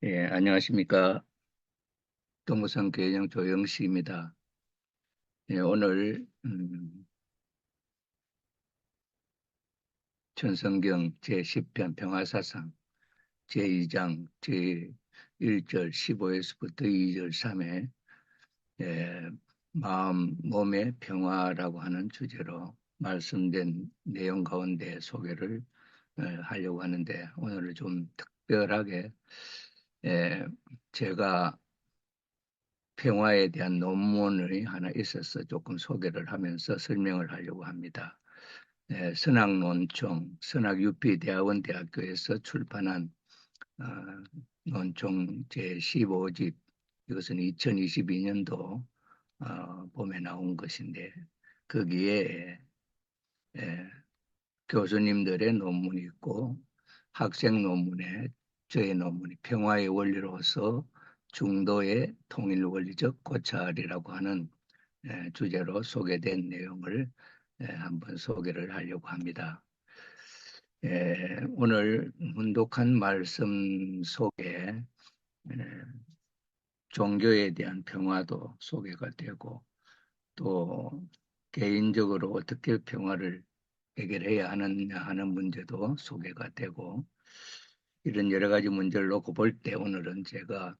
예, 안녕하십니까. 동부선 교회장 조영식입니다. 예, 오늘 천성경 제10편 평화사상 제2장 제1절 15에서부터 2절 3에 예, 마음, 몸의 평화라고 하는 주제로 말씀된 내용 가운데 소개를 하려고 하는데 오늘은 좀 특별하게 예, 제가 평화에 대한 논문이 하나 있어서 조금 소개를 하면서 설명을 하려고 합니다. 선학논총, 선학유피대학원 대학교에서 출판한 어, 논총 제15집, 이것은 2022년도 봄에 나온 것인데 거기에 에, 교수님들의 논문이 있고 학생 논문에 저의 논문이 평화의 원리로서 중도의 통일 원리적 고찰이라고 하는 주제로 소개된 내용을 한번 소개를 하려고 합니다. 오늘 훈독한 말씀 속에 종교에 대한 평화도 소개가 되고 또 개인적으로 어떻게 평화를 해결해야 하느냐 하는 문제도 소개가 되고 이런 여러 가지 문제를 놓고 볼 때 오늘은 제가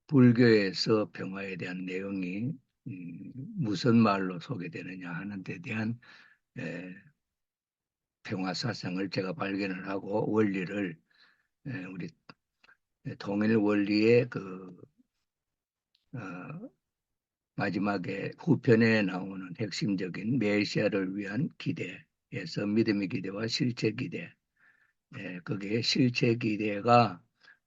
불교에서 평화에 대한 내용이 무슨 말로 소개되느냐 하는 데 대한 에, 평화 사상을 제가 발견을 하고 원리를 우리 통일 원리의 어, 마지막에 후편에 나오는 핵심적인 메시아를 위한 기대에서 믿음의 기대와 실체 기대, 거기에 실체 기대가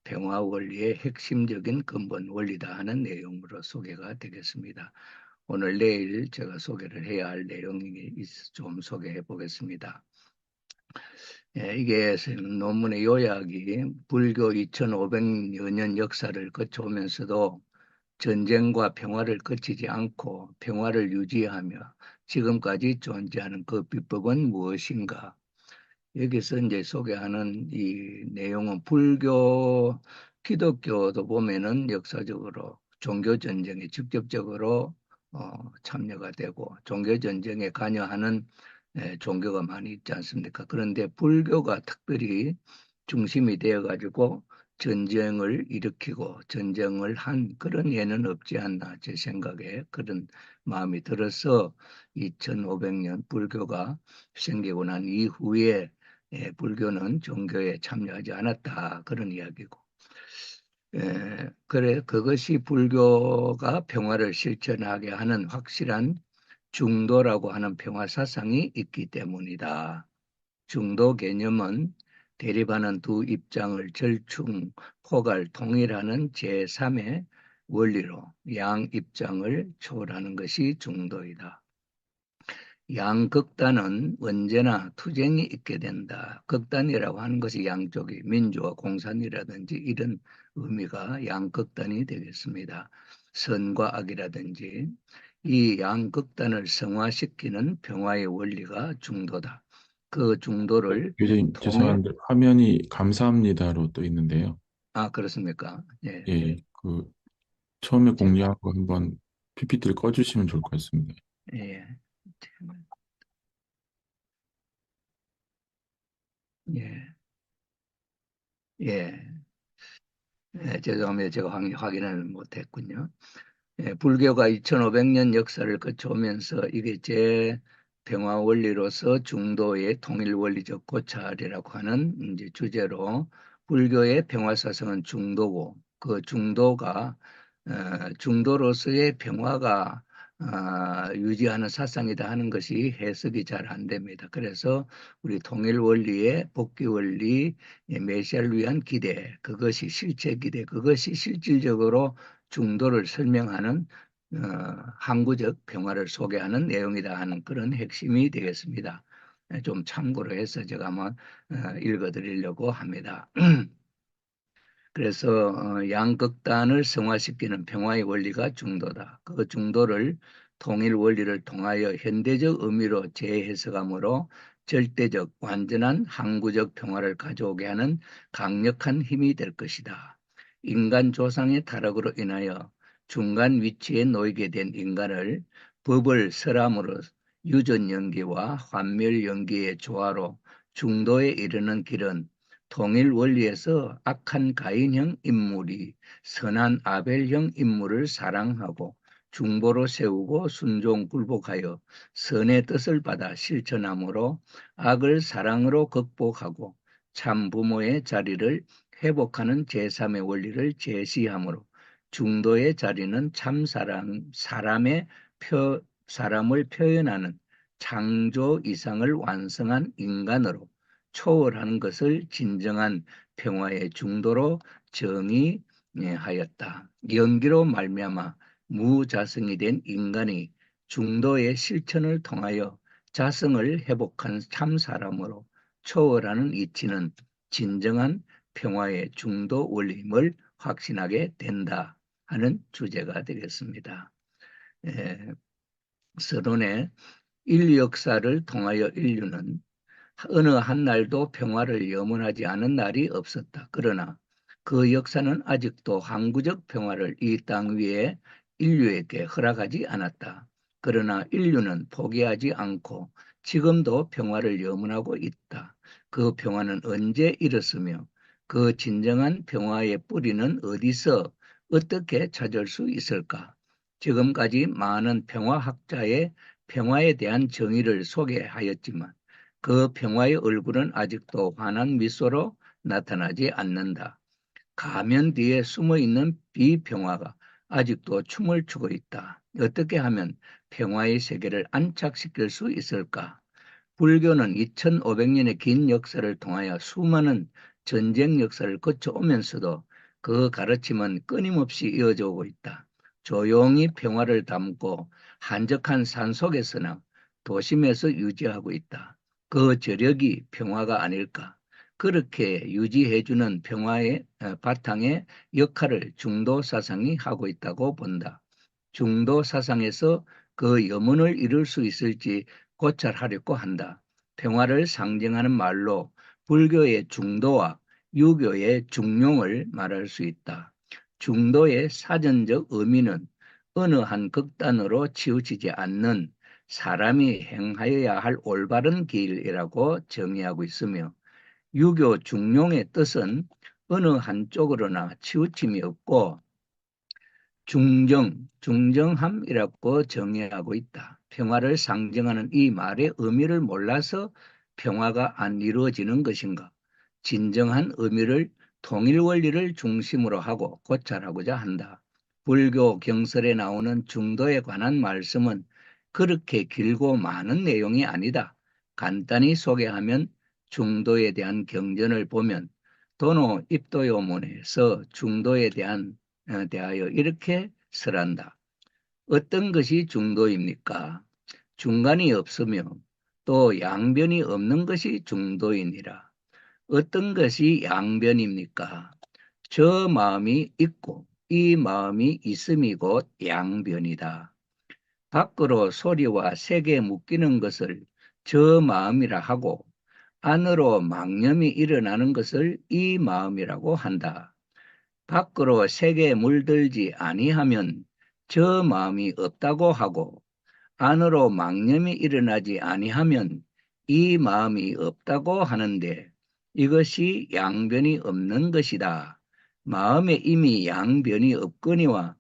평화 원리의 핵심적인 근본 원리다 하는 내용으로 소개가 되겠습니다. 오늘 내일 제가 소개를 해야 할 내용이 좀 소개해 보겠습니다. 이게 논문의 요약이 불교 2500여 년 역사를 거쳐오면서도 전쟁과 평화를 거치지 않고 평화를 유지하며 지금까지 존재하는 그 비법은 무엇인가? 여기서 이제 소개하는 이 내용은 불교, 기독교도 보면은 역사적으로 종교 전쟁에 직접적으로 참여가 되고 종교 전쟁에 관여하는 종교가 많이 있지 않습니까? 그런데 불교가 특별히 중심이 되어 가지고 전쟁을 일으키고 전쟁을 한 그런 예는 없지 않나 제 생각에 그런 마음이 들어서 2500년 불교가 생기고 난 이후에 불교는 종교에 참여하지 않았다 그런 이야기고 그래 그것이 불교가 평화를 실천하게 하는 확실한 중도라고 하는 평화 사상이 있기 때문이다. 중도 개념은 대립하는 두 입장을 절충, 포괄, 통일하는 제3의 원리로 양 입장을 초월하는 것이 중도이다. 양극단은 언제나 투쟁이 있게 된다. 극단이라고 하는 것이 양쪽이 민주와 공산이라든지 이런 의미가 양극단이 되겠습니다. 선과 악이라든지 이 양극단을 성화시키는 평화의 원리가 중도다. 그 중도를 교수님, 통일, 죄송한데 화면이 감사합니다로 또 있는데요. 그렇습니까? 예. 예, 처음에 제- 공유한 거 한번 PPT를 꺼주시면 좋을 것 같습니다. 예. 예. 예. 죄송합니다. 제가 확인을 못했군요. 불교가 2500년 역사를 거쳐오면서 이게 제 평화 원리로서 중도의 통일 원리적 고찰이라고 하는 이제 주제로 불교의 평화 사상은 중도고 그 중도가 중도로서의 평화가 유지하는 사상이다 하는 것이 해석이 잘 안 됩니다. 그래서 우리 통일 원리의 복귀 원리, 메시아를 위한 기대, 그것이 실체 기대, 그것이 실질적으로 중도를 설명하는 항구적 평화를 소개하는 내용이다 하는 그런 핵심이 되겠습니다. 좀 참고로 해서 제가 한번 읽어드리려고 합니다. 그래서 양극단을 성화시키는 평화의 원리가 중도다. 그 중도를 통일 원리를 통하여 현대적 의미로 재해석함으로 절대적 완전한 항구적 평화를 가져오게 하는 강력한 힘이 될 것이다. 인간 조상의 타락으로 인하여 중간 위치에 놓이게 된 인간을 법을 설함으로 유전연기와 환멸연기의 조화로 중도에 이르는 길은 통일 원리에서 악한 가인형 인물이 선한 아벨형 인물을 사랑하고 중보로 세우고 순종 굴복하여 선의 뜻을 받아 실천함으로 악을 사랑으로 극복하고 참 부모의 자리를 회복하는 제3의 원리를 제시하므로 중도의 자리는 참 사람을 표현하는 창조 이상을 완성한 인간으로 초월하는 것을 진정한 평화의 중도로 정의하였다. 연기로 말미암아 무자성이 된 인간이 중도의 실천을 통하여 자성을 회복한 참 사람으로 초월하는 이치는 진정한 평화의 중도 원리임을 확신하게 된다 하는 주제가 되겠습니다. 서론에 인류 역사를 통하여 인류는 어느 한 날도 평화를 염원하지 않은 날이 없었다. 그러나 그 역사는 아직도 항구적 평화를 이 땅 위에 인류에게 허락하지 않았다. 그러나 인류는 포기하지 않고 지금도 평화를 염원하고 있다. 그 평화는 언제 일었으며 그 진정한 평화의 뿌리는 어디서 어떻게 찾을 수 있을까? 지금까지 많은 평화학자의 평화에 대한 정의를 소개하였지만 그 평화의 얼굴은 아직도 환한 미소로 나타나지 않는다. 가면 뒤에 숨어있는 비평화가 아직도 춤을 추고 있다. 어떻게 하면 평화의 세계를 안착시킬 수 있을까? 불교는 2500년의 긴 역사를 통하여 수많은 전쟁 역사를 거쳐오면서도 그 가르침은 끊임없이 이어져 오고 있다. 조용히 평화를 담고 한적한 산속에서나 도심에서 유지하고 있다. 그 저력이 평화가 아닐까. 그렇게 유지해주는 평화의 바탕의 역할을 중도 사상이 하고 있다고 본다. 중도 사상에서 그 염원을 이룰 수 있을지 고찰하려고 한다. 평화를 상징하는 말로 불교의 중도와 유교의 중용을 말할 수 있다. 중도의 사전적 의미는 어느 한 극단으로 치우치지 않는 사람이 행하여야 할 올바른 길이라고 정의하고 있으며 유교 중용의 뜻은 어느 한쪽으로나 치우침이 없고 중정함이라고 정의하고 있다. 평화를 상징하는 이 말의 의미를 몰라서 평화가 안 이루어지는 것인가? 진정한 의미를 통일 원리를 중심으로 하고 고찰하고자 한다. 불교 경설에 나오는 중도에 관한 말씀은 그렇게 길고 많은 내용이 아니다. 간단히 소개하면 중도에 대한 경전을 보면 도노 입도요문에서 중도에 대하여 이렇게 설한다. 어떤 것이 중도입니까? 중간이 없으며 또 양변이 없는 것이 중도이니라. 어떤 것이 양변입니까? 저 마음이 있고 이 마음이 있음이 곧 양변이다. 밖으로 소리와 색에 묶이는 것을 저 마음이라 하고 안으로 망념이 일어나는 것을 이 마음이라고 한다. 밖으로 색에 물들지 아니하면 저 마음이 없다고 하고 안으로 망념이 일어나지 아니하면 이 마음이 없다고 하는데 이것이 양변이 없는 것이다. 마음에 이미 양변이 없거니와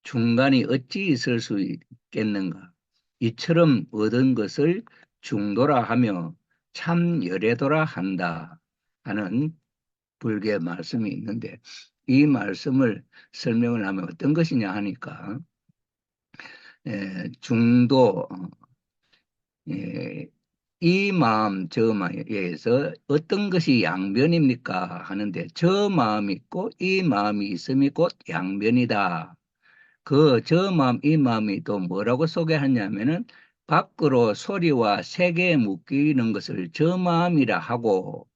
중간이 어찌 있을 수 있겠는가? 이처럼 얻은 것을 중도라 하며 참 열애도라 한다 하는 불교의 말씀이 있는데 이 말씀을 설명을 하면 어떤 것이냐 하니까 중도 이 마음 저 마음에서 어떤 것이 양변입니까 하는데 저 마음이 있고 이 마음이 있음이 곧 양변이다. 그 저 마음 이 마음이 또 뭐라고 소개하냐면은 밖으로 소리와 색에 묶이는 것을 저 마음이라 하고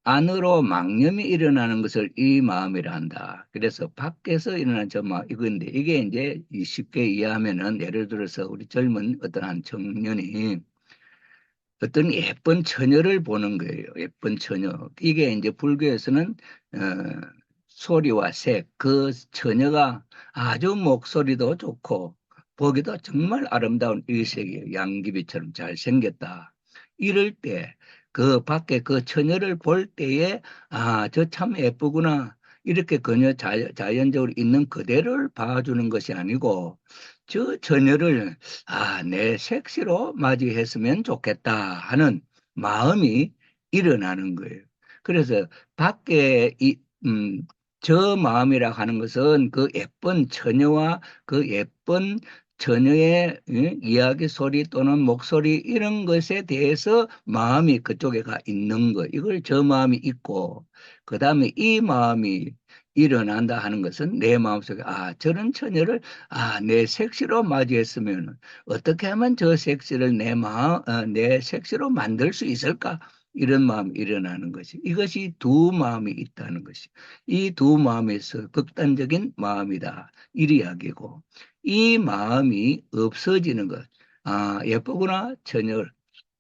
안으로 망념이 일어나는 것을 이 마음이라 한다. 그래서 밖에서 일어나는 저 마음 이건데 이게 이제 쉽게 이해하면은 예를 들어서 우리 젊은 어떤 한 청년이 어떤 예쁜 처녀를 보는 거예요. 예쁜 처녀. 이게 이제 불교에서는 어, 소리와 색, 그 처녀가 아주 목소리도 좋고 보기도 정말 아름다운 일색이에요. 양귀비처럼 잘생겼다. 이럴 때 그 밖에 그 처녀를 볼 때에 아, 저 참 예쁘구나. 이렇게 그녀 자연적으로 있는 그대로를 봐주는 것이 아니고 저 처녀를 아, 내 색시로 맞이했으면 좋겠다 하는 마음이 일어나는 거예요. 그래서 밖에 저 마음이라 하는 것은 그 예쁜 처녀와 그 예쁜 처녀의 이야기 소리 또는 목소리 이런 것에 대해서 마음이 그쪽에 가 있는 거. 이걸 저 마음이 있고, 그 다음에 이 마음이 일어난다 하는 것은 내 마음속에 아, 저런 처녀를 아, 내 색시로 맞이했으면 어떻게 하면 저 색시를 내 색시로 만들 수 있을까? 이런 마음이 일어나는 것이. 이것이 두 마음이 있다는 것이. 이 두 마음에서 극단적인 마음이다. 이 이야기고. 이 마음이 없어지는 것. 아, 예쁘구나.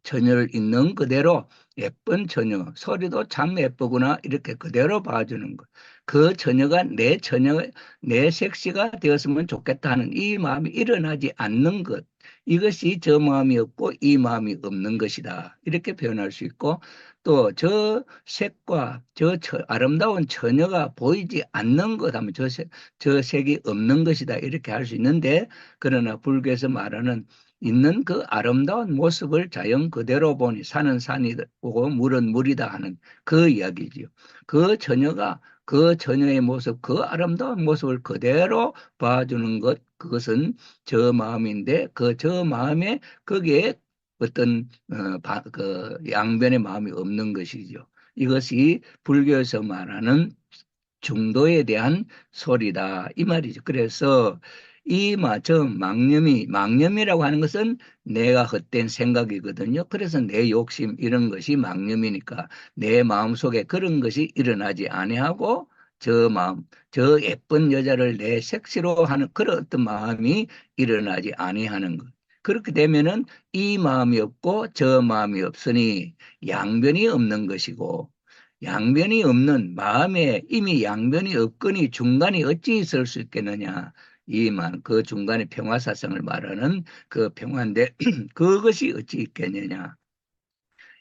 처녀를 있는 그대로 예쁜 처녀, 소리도 참 예쁘구나. 이렇게 그대로 봐주는 것. 그 처녀가 내 색시가 되었으면 좋겠다 하는 이 마음이 일어나지 않는 것. 이것이 저 마음이 없고 이 마음이 없는 것이다. 이렇게 표현할 수 있고 또 저 색과 아름다운 처녀가 보이지 않는 것 하면 저 색이 없는 것이다. 이렇게 할 수 있는데 그러나 불교에서 말하는 있는 그 아름다운 모습을 자연 그대로 보니 산은 산이고 물은 물이다 하는 그 이야기지요. 그 처녀가 그 처녀의 모습, 그 아름다운 모습을 그대로 봐주는 것, 그것은 저 마음인데 그 저 마음에 거기에 어떤 그 양변의 마음이 없는 것이죠. 이것이 불교에서 말하는 중도에 대한 소리다 이 말이죠. 그래서 저 망념이라고 하는 것은 내가 헛된 생각이거든요. 그래서 내 욕심 이런 것이 망념이니까 내 마음속에 그런 것이 일어나지 아니하고 저 예쁜 여자를 내 색시로 하는 그런 어떤 마음이 일어나지 아니하는 것. 그렇게 되면은 이 마음이 없고 저 마음이 없으니 양변이 없는 것이고 양변이 없는 마음에 이미 양변이 없거니 중간이 어찌 있을 수 있겠느냐. 그 중간에 평화사상을 말하는 그 평화인데 그것이 어찌 있겠느냐.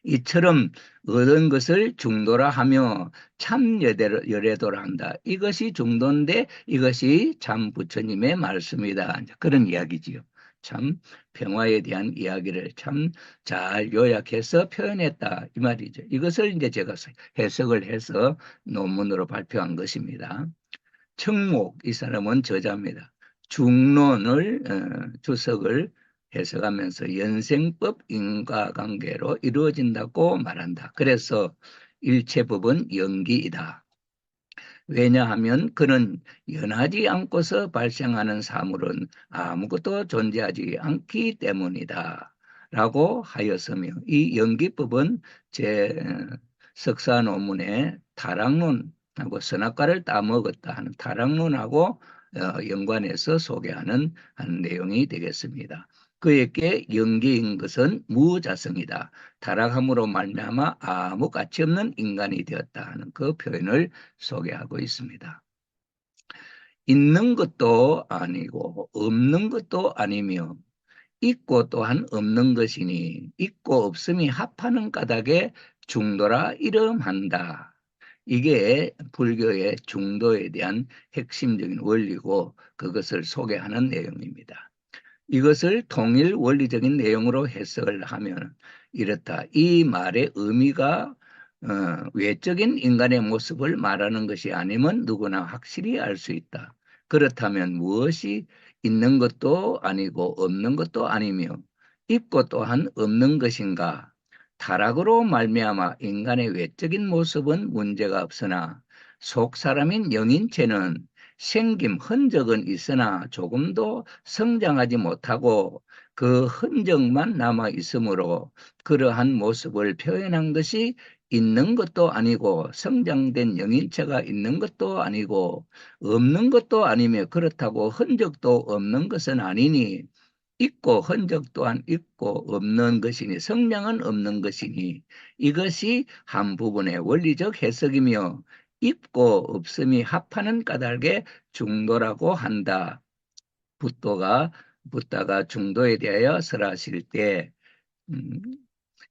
이처럼 얻은 것을 중도라 하며 참 열애도라 한다. 이것이 중도인데 이것이 참 부처님의 말씀이다. 그런 이야기지요. 참 평화에 대한 이야기를 참 잘 요약해서 표현했다. 이 말이죠. 이것을 이제 제가 해석을 해서 논문으로 발표한 것입니다. 청목, 이 사람은 저자입니다. 중론을 주석을 해석하면서 연생법 인과관계로 이루어진다고 말한다. 그래서 일체법은 연기이다. 왜냐하면 그는 연하지 않고서 발생하는 사물은 아무것도 존재하지 않기 때문이다. 라고 하였으며 이 연기법은 제 석사 논문에 타락론하고 선악과를 따먹었다 하는 타락론하고 연관해서 소개하는 한 내용이 되겠습니다. 그에게 연기인 것은 무자성이다. 타락함으로 말미암아 아무 가치 없는 인간이 되었다 하는 그 표현을 소개하고 있습니다. 있는 것도 아니고 없는 것도 아니며 있고 또한 없는 것이니 있고 없음이 합하는 까닭에 중도라 이름한다. 이게 불교의 중도에 대한 핵심적인 원리고 그것을 소개하는 내용입니다. 이것을 통일 원리적인 내용으로 해석을 하면 이렇다. 이 말의 의미가 외적인 인간의 모습을 말하는 것이 아니면 누구나 확실히 알 수 있다. 그렇다면 무엇이 있는 것도 아니고 없는 것도 아니며 있고 또한 없는 것인가? 타락으로 말미암아 인간의 외적인 모습은 문제가 없으나 속 사람인 영인체는 생김 흔적은 있으나 조금도 성장하지 못하고 그 흔적만 남아 있으므로 그러한 모습을 표현한 것이 있는 것도 아니고 성장된 영인체가 있는 것도 아니고 없는 것도 아니며 그렇다고 흔적도 없는 것은 아니니 있고 흔적 또한 있고 없는 것이니 성량은 없는 것이니 이것이 한 부분의 원리적 해석이며 있고 없음이 합하는 까닭에 중도라고 한다. 붓도가 붓다가 중도에 대하여 설하실 때 음,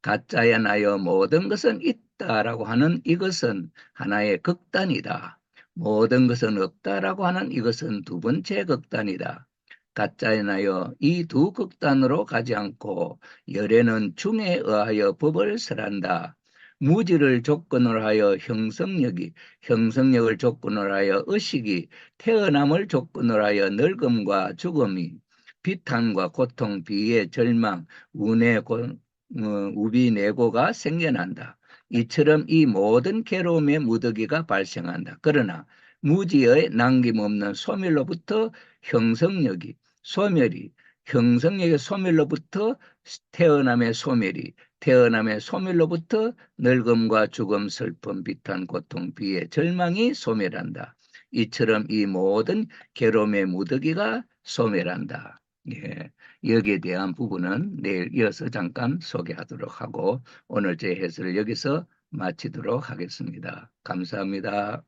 가짜에 나여 모든 것은 있다라고 하는 이것은 하나의 극단이다. 모든 것은 없다라고 하는 이것은 두 번째 극단이다. 가짜에 나여 이 두 극단으로 가지 않고 열애는 중에 의하여 법을 설한다. 무지를 조건으로 하여 형성력이, 형성력을 조건으로 하여 의식이, 태어남을 조건으로 하여 늙음과 죽음이, 비탄과 고통, 비애, 절망, 운의 우비내고가 생겨난다. 이처럼 이 모든 괴로움의 무더기가 발생한다. 그러나 무지의 남김없는 소멸로부터 형성력이, 소멸이, 형성력의 소멸로부터 태어남의 소멸이, 태어남의 소멸로부터 늙음과 죽음, 슬픔, 비탄, 고통, 비애, 절망이 소멸한다. 이처럼 이 모든 괴로움의 무더기가 소멸한다. 예. 여기에 대한 부분은 내일 이어서 잠깐 소개하도록 하고 오늘 제 해설을 여기서 마치도록 하겠습니다. 감사합니다.